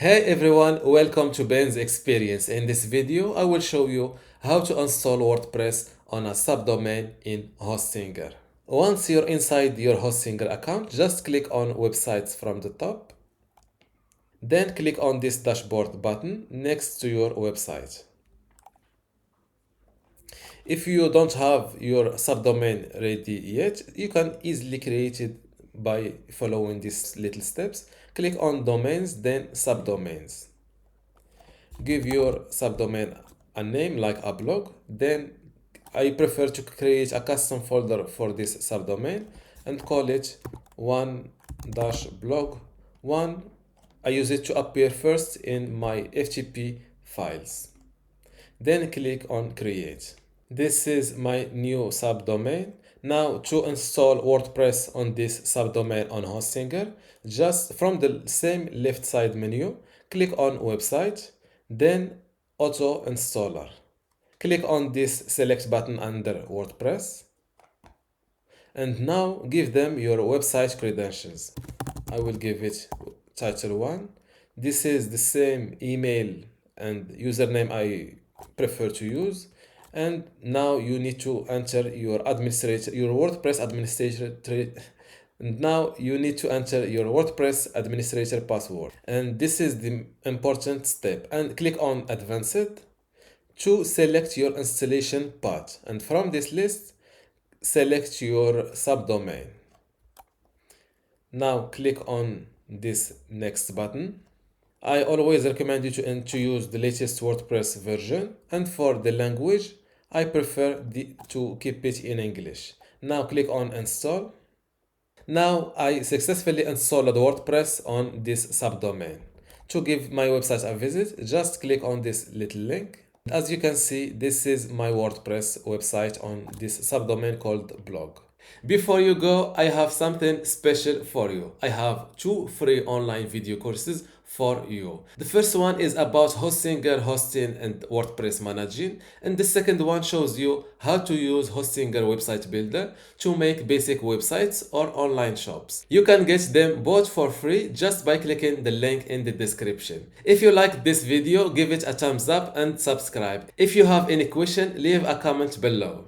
Hey everyone, welcome to Ben's Experience. In this video, I will show you how to install WordPress on a subdomain in Hostinger. Once you're inside your Hostinger account, just click on Websites from the top. Then click on this dashboard button next to your website. If you don't have your subdomain ready yet, you can easily create it by following these little steps. Click on Domains, then Subdomains. Give your subdomain a name like a blog. Then I prefer to create a custom folder for this subdomain and call it one-blog1. I use it to appear first in my FTP files. Then click on create. This is my new subdomain. Now to install WordPress on this subdomain on Hostinger, just from the same left side menu, click on website, then auto installer. Click on this select button under WordPress. And now give them your website credentials. I will give it title 1. This is the same email and username I prefer to use. And now you need to enter your WordPress administrator password. And this is the important step. And click on advanced to select your installation path. And from this list, select your subdomain. Now click on this next button. I always recommend you to use the latest WordPress version, and for the language, I prefer to keep it in English. Now click on install. Now I successfully installed WordPress on this subdomain. To give my website a visit, just click on this little link. As you can see, this is my WordPress website on this subdomain called blog. Before you go, I have something special for you. I have 2 free online video courses for you. The first one is about Hostinger hosting and WordPress managing, and the second one shows you how to use Hostinger website builder to make basic websites or online shops. You can get them both for free just by clicking the link in the description. If you like this video, give it a thumbs up and subscribe. If you have any question, leave a comment below.